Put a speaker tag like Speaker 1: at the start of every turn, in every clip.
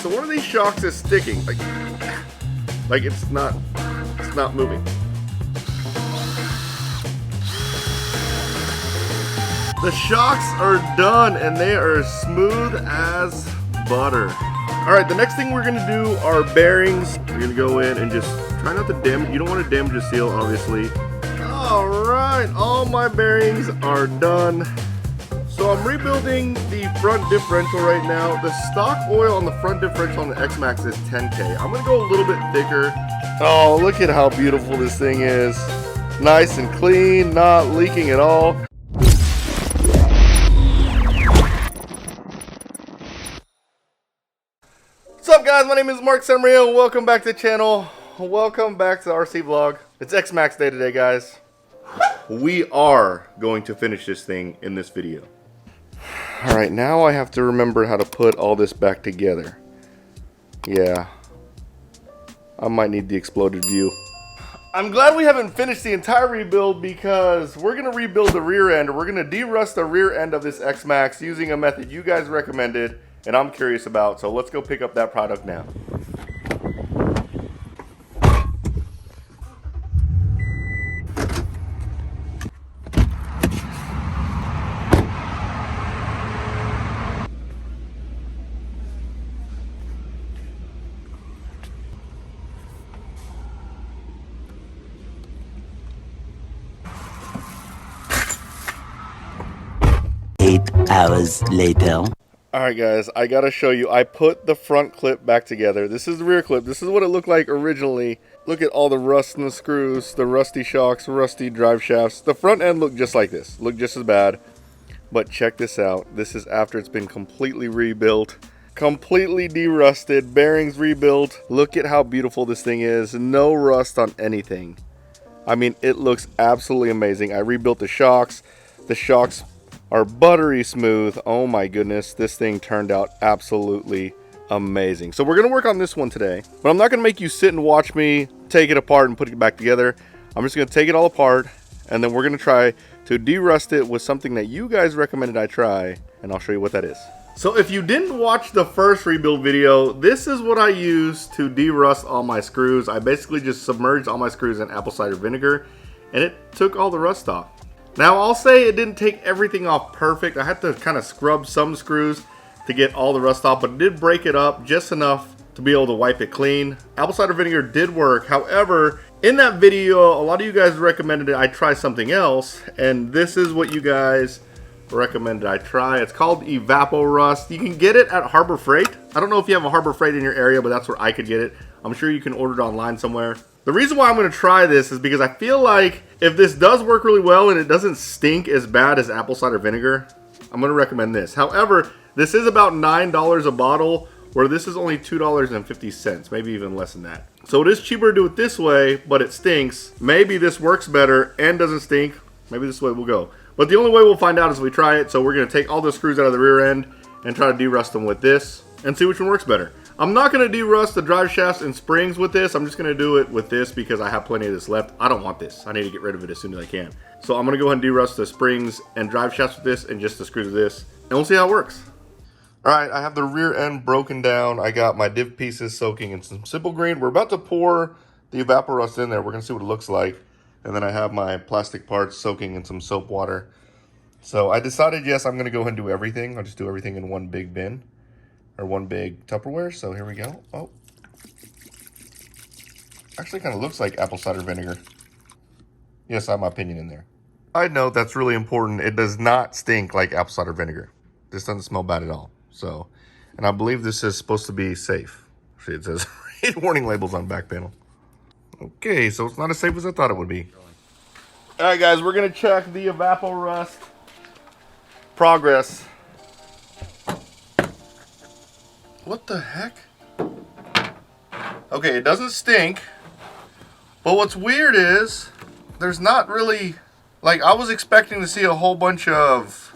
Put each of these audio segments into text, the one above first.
Speaker 1: so one of these shocks is sticking. Like it's not moving. The shocks are done and they are smooth as butter. All right, the next thing we're gonna do are bearings. We're gonna go in and just try not to damage. You don't want to damage the seal, obviously. All right, all my bearings are done. So I'm rebuilding the front differential right now. The stock oil on the front differential on the X-Maxx is 10K. I'm gonna go a little bit thicker. Oh, look at how beautiful this thing is. Nice and clean, not leaking at all. What's up guys, my name is Mark Samario. Welcome back to the channel. Welcome back to the RC vlog. It's X-Maxx day today, guys. We are going to finish this thing in this video. All right, now I have to remember how to put all this back together. Yeah, I might need the exploded view. I'm glad we haven't finished the entire rebuild because we're gonna rebuild the rear end. We're gonna de-rust the rear end of this X-Maxx using a method you guys recommended and I'm curious about. So let's go pick up that product now.
Speaker 2: Hours later.
Speaker 1: Alright guys, I gotta show you. I put the front clip back together. This is the rear clip. This is what it looked like originally. Look at all the rust in the screws, the rusty shocks, rusty drive shafts. The front end looked just like this. Looked just as bad. But check this out. This is after it's been completely rebuilt. Completely de-rusted. Bearings rebuilt. Look at how beautiful this thing is. No rust on anything. I mean, it looks absolutely amazing. I rebuilt the shocks. The shocks are buttery smooth. Oh my goodness, this thing turned out absolutely amazing. So we're gonna work on this one today, but I'm not gonna make you sit and watch me take it apart and put it back together. I'm just gonna take it all apart and then we're gonna try to de-rust it with something that you guys recommended I try, and I'll show you what that is. So if you didn't watch the first rebuild video, this is what I used to de-rust all my screws. I basically just submerged all my screws in apple cider vinegar and it took all the rust off. Now I'll say it didn't take everything off perfect. I had to kind of scrub some screws to get all the rust off, but it did break it up just enough to be able to wipe it clean. Apple cider vinegar did work. However, in that video, a lot of you guys recommended I try something else, and this is what you guys recommended I try. It's called Evapo-Rust. You can get it at Harbor Freight. I don't know if you have a Harbor Freight in your area, but that's where I could get it. I'm sure you can order it online somewhere. The reason why I'm going to try this is because I feel like if this does work really well and it doesn't stink as bad as apple cider vinegar, I'm going to recommend this. However, this is about $9 a bottle, where this is only $2.50, maybe even less than that. So it is cheaper to do it this way, but it stinks. Maybe this works better and doesn't stink. Maybe this way we'll go. But the only way we'll find out is we try it. So we're going to take all the screws out of the rear end and try to de-rust them with this and see which one works better. I'm not going to de-rust the drive shafts and springs with this. I'm just going to do it with this because I have plenty of this left. I don't want this. I need to get rid of it as soon as I can. So I'm going to go ahead and de-rust the springs and drive shafts with this and just the screws with this. And we'll see how it works. Alright, I have the rear end broken down. I got my div pieces soaking in some Simple Green. We're about to pour the Evapo-Rust in there. We're going to see what it looks like. And then I have my plastic parts soaking in some soap water. So I decided, yes, I'm going to go ahead and do everything. I'll just do everything in one big bin. Or one big Tupperware, so here we go. Oh. Actually kind of looks like apple cider vinegar. Yes, I have my opinion in there. Side note, that's really important. It does not stink like apple cider vinegar. This doesn't smell bad at all. So, and I believe this is supposed to be safe. See, it says read warning labels on back panel. Okay, so it's not as safe as I thought it would be. All right, guys, we're gonna check the Evapo-Rust progress. What the heck? Okay, it doesn't stink. But what's weird is there's not really, like, I was expecting to see a whole bunch of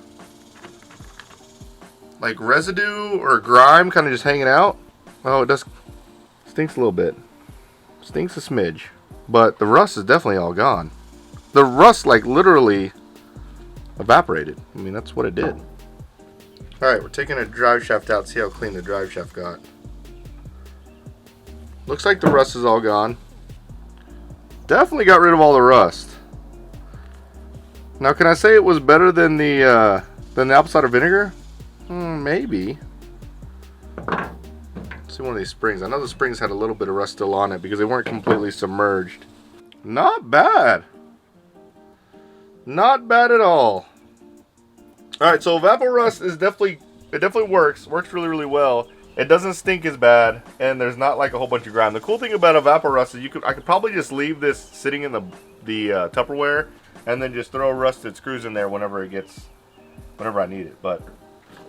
Speaker 1: like residue or grime kind of just hanging out. Oh, it does stinks a little bit. Stinks a smidge. But the rust is definitely all gone. The rust like literally evaporated. I mean, that's what it did. Alright, we're taking a drive shaft out, see how clean the drive shaft got. Looks like the rust is all gone. Definitely got rid of all the rust. Now, can I say it was better than the apple cider vinegar? Maybe. Let's see one of these springs. I know the springs had a little bit of rust still on it because they weren't completely submerged. Not bad. Not bad at all. Alright, so Evapor Rust is definitely works really, really well. It doesn't stink as bad, and there's not like a whole bunch of grime. The cool thing about Evapor Rust is I could probably just leave this sitting in the Tupperware and then just throw rusted screws in there whenever I need it. But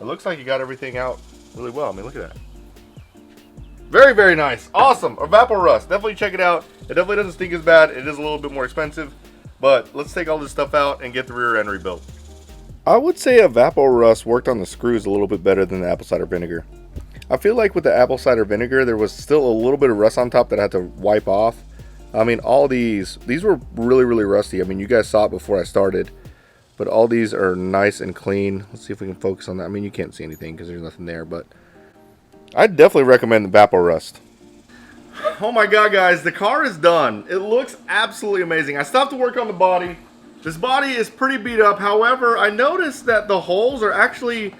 Speaker 1: it looks like you got everything out really well. I mean, look at that. Very, very nice. Awesome. Evapor Rust. Definitely check it out. It definitely doesn't stink as bad. It is a little bit more expensive, but let's take all this stuff out and get the rear end rebuilt. I would say Evapor Rust worked on the screws a little bit better than the apple cider vinegar. I feel like with the apple cider vinegar, there was still a little bit of rust on top that I had to wipe off. I mean, all these were really, really rusty. I mean, you guys saw it before I started, but all these are nice and clean. Let's see if we can focus on that. I mean, you can't see anything because there's nothing there, but I'd definitely recommend the Evapor Rust. Oh my God, guys, the car is done. It looks absolutely amazing. I stopped to work on the body. This body is pretty beat up. However, I noticed that the holes are actually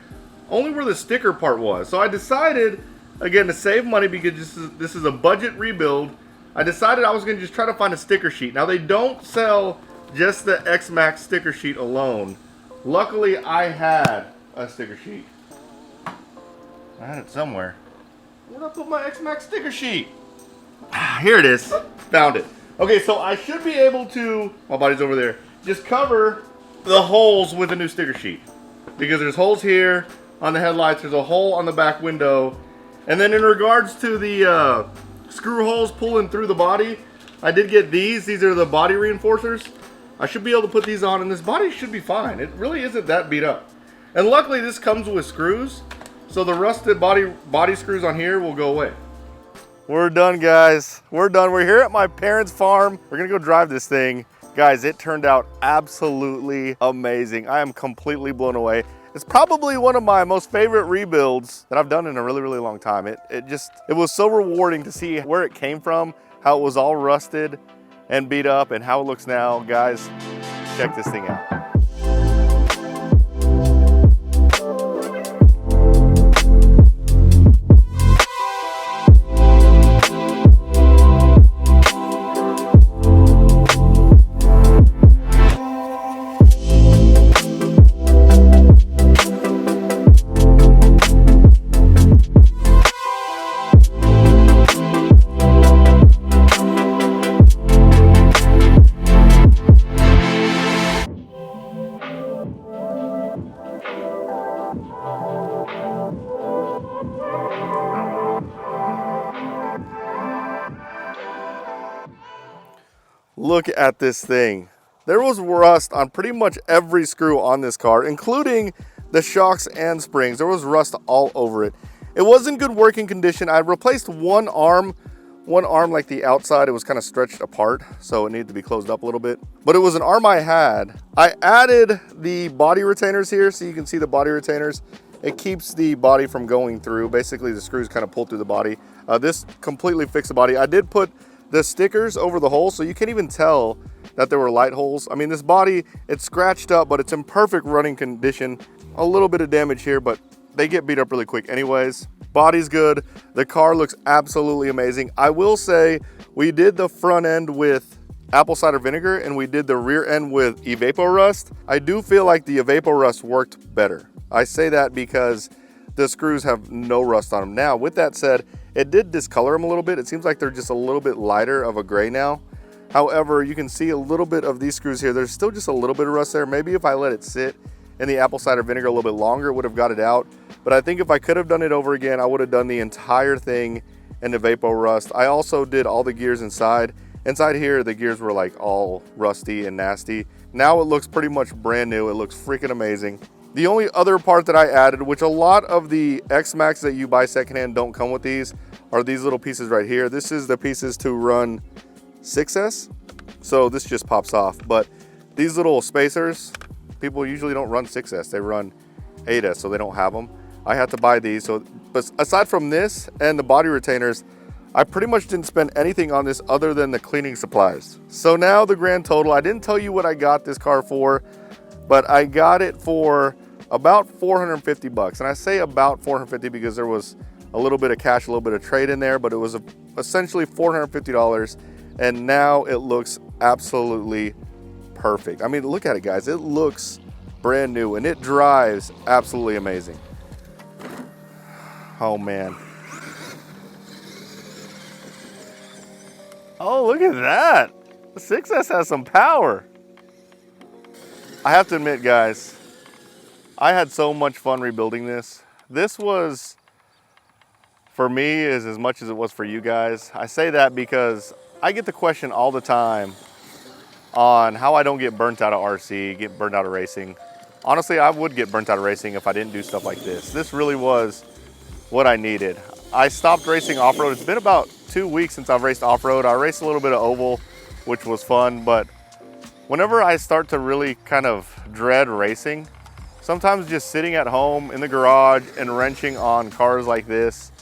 Speaker 1: only where the sticker part was. So I decided, again, to save money because this is a budget rebuild, I decided I was going to just try to find a sticker sheet. Now, they don't sell just the X-Maxx sticker sheet alone. Luckily, I had a sticker sheet. I had it somewhere. Where did I put my X-Maxx sticker sheet? Here it is. Found it. Okay, so I should be able to, my body's over there, just cover the holes with a new sticker sheet. Because there's holes here on the headlights, there's a hole on the back window. And then in regards to the screw holes pulling through the body, I did get these. These are the body reinforcers. I should be able to put these on and this body should be fine. It really isn't that beat up. And luckily this comes with screws. So the rusted body screws on here will go away. We're done, guys. We're done. We're here at my parents' farm. We're gonna go drive this thing. Guys, it turned out absolutely amazing. I am completely blown away. It's probably one of my most favorite rebuilds that I've done in a really, really long time. It was so rewarding to see where it came from, how it was all rusted and beat up, and how it looks now. Guys, check this thing out. Look at this thing. There was rust on pretty much every screw on this car, including the shocks and springs. There was rust all over it. It was in good working condition. I replaced one arm like the outside, it was kind of stretched apart, so it needed to be closed up a little bit. But it was an arm I had. I added the body retainers here, so you can see the body retainers. It keeps the body from going through. Basically, the screws kind of pull through the body. This completely fixed the body. I did put the stickers over the holes, so you can't even tell that there were light holes. I mean, this body, it's scratched up, but it's in perfect running condition. A little bit of damage here, but they get beat up really quick anyways. Body's good. The car looks absolutely amazing. I will say we did the front end with apple cider vinegar and we did the rear end with Evapor Rust. I do feel like the Evapor Rust worked better. I say that because the screws have no rust on them. Now, with that said, it did discolor them a little bit. It seems like they're just a little bit lighter of a gray now. However, you can see a little bit of these screws here. There's still just a little bit of rust there. Maybe if I let it sit in the apple cider vinegar a little bit longer, it would have got it out. But I think if I could have done it over again, I would have done the entire thing in the Evapor Rust. I also did all the gears inside. Inside here, the gears were like all rusty and nasty. Now it looks pretty much brand new. It looks freaking amazing. The only other part that I added, which a lot of the X-Maxx that you buy secondhand don't come with these, are these little pieces right here. This is the pieces to run 6S. So this just pops off. But these little spacers, people usually don't run 6S. They run 8S, so they don't have them. I had to buy these. So, but aside from this and the body retainers, I pretty much didn't spend anything on this other than the cleaning supplies. So now the grand total, I didn't tell you what I got this car for, but I got it for about 450 bucks. And I say about 450 because there was a little bit of cash, a little bit of trade in there, but it was essentially $450. And now it looks absolutely perfect. I mean, look at it, guys. It looks brand new and it drives absolutely amazing. Oh man. Oh, look at that. The 6S has some power. I have to admit, guys, I had so much fun rebuilding this. This was, for me, is as much as it was for you guys. I say that because I get the question all the time on how I don't get burnt out of RC, get burnt out of racing. Honestly, I would get burnt out of racing if I didn't do stuff like this. This really was what I needed. I stopped racing off-road. It's been about 2 weeks since I've raced off-road. I raced a little bit of oval, which was fun, but whenever I start to really kind of dread racing, sometimes just sitting at home in the garage and wrenching on cars like this,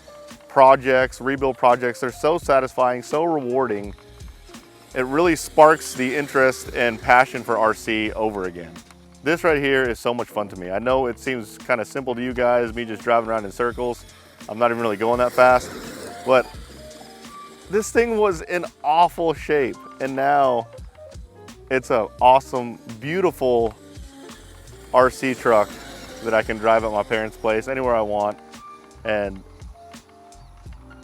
Speaker 1: projects, rebuild projects, they're so satisfying, so rewarding. It really sparks the interest and passion for RC over again. This right here is so much fun to me. I know it seems kind of simple to you guys, me just driving around in circles. I'm not even really going that fast, but this thing was in awful shape, and now it's an awesome, beautiful RC truck that I can drive at my parents' place anywhere I want. And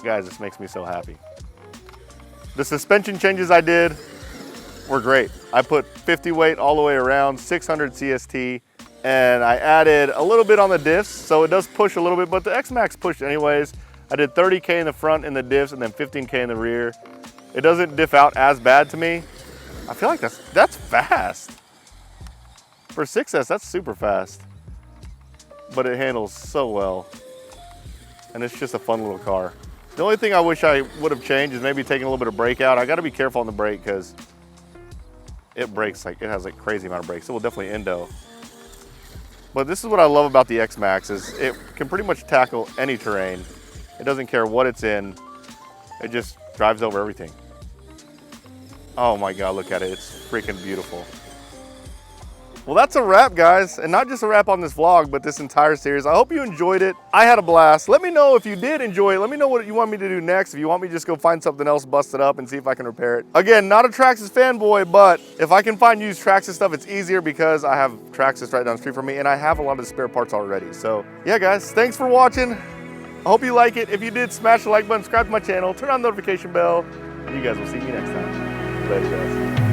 Speaker 1: guys, this makes me so happy. The suspension changes I did were great. I put 50 weight all the way around, 600 CST, and I added a little bit on the diffs, so it does push a little bit, but the X-Maxx pushed anyways. I did 30K in the front in the diffs and then 15K in the rear. It doesn't diff out as bad to me. I feel like that's fast. For 6S, that's super fast. But it handles so well. And it's just a fun little car. The only thing I wish I would have changed is maybe taking a little bit of brake out. I gotta be careful on the brake because it brakes like, it has like crazy amount of brakes. It will definitely endo. But this is what I love about the X-Maxx is it can pretty much tackle any terrain. It doesn't care what it's in. It just drives over everything. Oh my God, look at it. It's freaking beautiful. Well, that's a wrap, guys. And not just a wrap on this vlog, but this entire series. I hope you enjoyed it. I had a blast. Let me know if you did enjoy it. Let me know what you want me to do next. If you want me to just go find something else, bust it up and see if I can repair it. Again, not a Traxxas fanboy, but if I can find used Traxxas stuff, it's easier because I have Traxxas right down the street from me and I have a lot of the spare parts already. So yeah, guys, thanks for watching. I hope you like it. If you did, smash the like button, subscribe to my channel, turn on the notification bell, and you guys will see me next time. Later, guys.